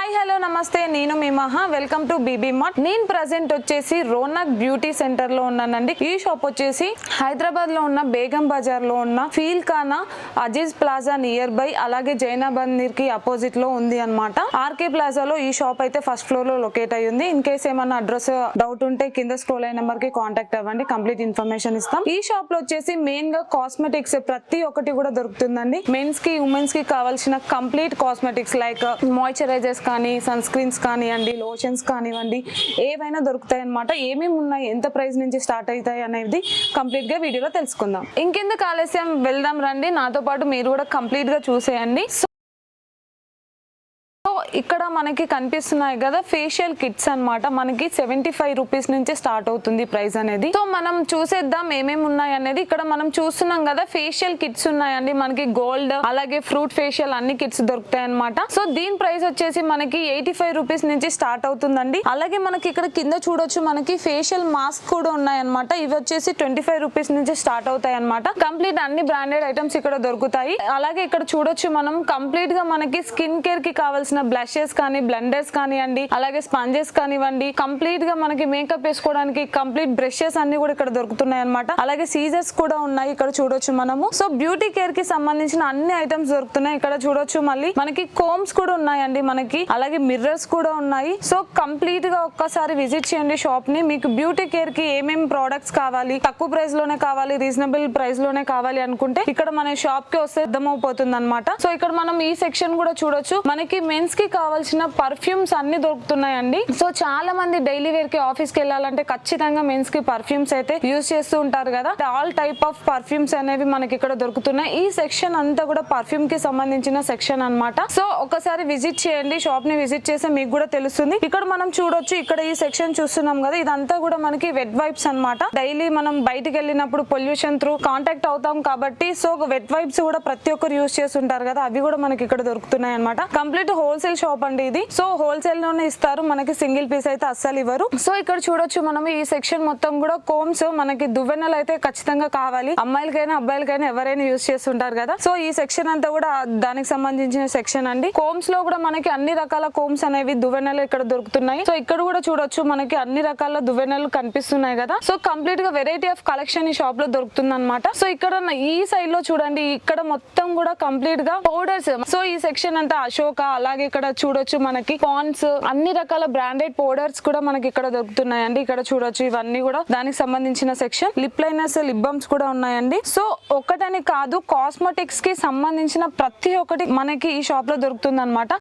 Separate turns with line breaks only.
Hi hello నమస్తే నేను మీ మహా వెల్కమ్ టు బీబీ మార్ట్. నేను ప్రజెంట్ వచ్చేసి రోనక్ బ్యూటీ సెంటర్ లో ఉన్నానండి. ఈ షాప్ వచ్చేసి హైదరాబాద్ లో ఉన్న బేగం బజార్ లో ఉన్న Feelkhana Aziz plaza nearby, అలాగే జైనా బందీర్ కి అపోజిట్ లో ఉంది అన్నమాట. ఆర్కే ప్లాజాలో ఈ షాప్ అయితే ఫస్ట్ ఫ్లోర్ లో లొకేట్ అయ్యి ఉంది. ఇన్ కేస్ ఏమన్నా అడ్రస్ డౌట్ ఉంటే కింద స్క్రోల్ అయిన నెంబర్ కి కాంటాక్ట్ అవ్వండి, కంప్లీట్ ఇన్ఫర్మేషన్ ఇస్తాం. ఈ షాప్ లో వచ్చేసి మెయిన్ గా కాస్మెటిక్స్ ప్రతి ఒక్కటి కూడా దొరుకుతుందండి. మెన్స్ కి ఉమెన్స్ కి కావాల్సిన కంప్లీట్ కాస్మెటిక్స్ లైక్ మాయిశ్చరైజర్స్ కానీ, సన్ స్క్రీన్స్ కానివ్వండి, లోషన్స్ కానివ్వండి, ఏవైనా దొరుకుతాయి అనమాట. ఏమేమి ఉన్నాయి, ఎంత ప్రైస్ నుంచి స్టార్ట్ అవుతాయి అనేది కంప్లీట్ గా వీడియోలో తెలుసుకుందాం. ఇంకెందుకు ఆలస్యం, వెళ్దాం రండి. నాతో పాటు మీరు కూడా కంప్లీట్ గా చూసేయండి. ఇక్కడ మనకి కనిపిస్తున్నాయి కదా ఫేషియల్ కిట్స్ అన్నమాట. మనకి 75 రూపీస్ నుంచి స్టార్ట్ అవుతుంది ప్రైస్ అనేది. సో మనం చూసేద్దాం ఏమేమి ఉన్నాయి అనేది. ఇక్కడ మనం చూస్తున్నాం కదా ఫేషియల్ కిట్స్ ఉన్నాయండి. మనకి గోల్డ్ అలాగే ఫ్రూట్ ఫేషియల్ అన్ని కిట్స్ దొరుకుతాయి అనమాట. సో దీని ప్రైస్ వచ్చేసి మనకి 85 రూపీస్ నుంచి స్టార్ట్ అవుతుందండి. అలాగే మనకి ఇక్కడ కింద చూడొచ్చు మనకి ఫేషియల్ మాస్క్ కూడా ఉన్నాయి అనమాట. ఇవి వచ్చేసి 25 రూపీస్ నుంచి స్టార్ట్ అవుతాయి అనమాట. కంప్లీట్ అన్ని బ్రాండెడ్ ఐటమ్స్ ఇక్కడ దొరుకుతాయి. అలాగే ఇక్కడ చూడొచ్చు మనం కంప్లీట్ గా మనకి స్కిన్ కేర్ కి కావాల్సిన బ్లషెస్ కానీ, బ్లెండర్స్ కానివ్వండి, అలాగే స్పాంజెస్ కానివ్వండి, కంప్లీట్ గా మనకి మేకప్ వేసుకోవడానికి కంప్లీట్ బ్రషెస్ అన్ని కూడా ఇక్కడ దొరుకుతున్నాయి అనమాట. అలాగే సీజర్స్ కూడా ఉన్నాయి ఇక్కడ చూడొచ్చు మనము. సో బ్యూటీ కేర్ కి సంబంధించిన అన్ని ఐటమ్స్ దొరుకుతున్నాయి ఇక్కడ చూడొచ్చు. మళ్ళీ మనకి కోమ్స్ కూడా ఉన్నాయండి మనకి, అలాగే మిర్రర్స్ కూడా ఉన్నాయి. సో కంప్లీట్ గా ఒక్కసారి విజిట్ చేయండి షాప్ ని. మీకు బ్యూటీ కేర్ కి ఏమేమి ప్రోడక్ట్స్ కావాలి, తక్కువ ప్రైస్ లోనే కావాలి, రీజనబుల్ ప్రైస్ లోనే కావాలి అనుకుంటే ఇక్కడ మన షాప్ కి వస్తే అర్థమైపోతుంది అనమాట. సో ఇక్కడ మనం ఈ సెక్షన్ కూడా చూడొచ్చు. మనకి మెన్స్ కి కావాల్సిన పర్ఫ్యూమ్స్ అన్ని దొరుకుతున్నాయండి. సో చాలా మంది డైలీ వేర్ కి, ఆఫీస్ కి వెళ్ళాలంటే ఖచ్చితంగా మెన్స్ కి పర్ఫ్యూమ్స్ అయితే యూజ్ చేస్తూ ఉంటారు కదా. ఆల్ టైప్ ఆఫ్ పర్ఫ్యూమ్స్ అనేవి మనకి ఇక్కడ దొరుకుతున్నాయి. ఈ సెక్షన్ అంతా కూడా పర్ఫ్యూమ్ కి సంబంధించిన సెక్షన్ అన్నమాట. సో ఒకసారి విజిట్ చేయండి, షాప్ ని విజిట్ చేస్తే మీకు కూడా తెలుస్తుంది. ఇక్కడ మనం చూడొచ్చు, ఇక్కడ ఈ సెక్షన్ చూస్తున్నాం కదా, ఇదంతా కూడా మనకి వెట్ వైప్స్ అన్నమాట. డైలీ మనం బయటికి వెళ్ళినప్పుడు పొల్యూషన్ త్రూ కాంటాక్ట్ అవుతాం కాబట్టి సో వెట్ వైప్స్ కూడా ప్రతి ఒక్కరు యూజ్ చేస్తుంటారు కదా, అవి కూడా మనకి ఇక్కడ దొరుకుతున్నాయి అనమాట. కంప్లీట్ హోల్సేల్ షాప్ అండి ఇది. సో హోల్సేల్ లోనే ఇస్తారు, మనకి సింగిల్ పీస్ అయితే అస్సలు ఇవ్వరు. సో ఇక్కడ చూడొచ్చు మనం ఈ సెక్షన్ మొత్తం కూడా కోమ్స్, మనకి దువ్వెనలు అయితే ఖచ్చితంగా కావాలి. అమ్మాయిలకైనా అబ్బాయిలకైనా ఎవరైనా యూజ్ చేస్తుంటారు కదా. సో ఈ సెక్షన్ అంతా కూడా దానికి సంబంధించిన సెక్షన్ అండి. కోమ్స్ లో కూడా మనకి అన్ని రకాల కోమ్స్ అనేవి, దువ్వెనలు ఇక్కడ దొరుకుతున్నాయి. సో ఇక్కడ కూడా చూడొచ్చు మనకి అన్ని రకాల దువ్వెనలు కనిపిస్తున్నాయి కదా. సో కంప్లీట్ గా వెరైటీ ఆఫ్ కలెక్షన్ ఈ షాప్ లో దొరుకుతుంది అనమాట. సో ఇక్కడ ఈ సైడ్ లో చూడండి, ఇక్కడ మొత్తం కూడా కంప్లీట్ గా పౌడర్స్. సో ఈ సెక్షన్ అంతా అశోక, అలాగే ఇక్కడ చూడొచ్చు మనకి పాండ్స్, అన్ని రకాల బ్రాండెడ్ పౌడర్స్ కూడా మనకి ఇక్కడ దొరుకుతున్నాయండి. ఇక్కడ చూడొచ్చు ఇవన్నీ కూడా దానికి సంబంధించిన section. Lip liners, lip balms కూడా ఉన్నాయండి. సో ఒకటని కాదు, కాస్మెటిక్స్ కి సంబంధించిన ప్రతి ఒక్కటి మనకి ఈ షాప్ లో దొరుకుతుంది అనమాట.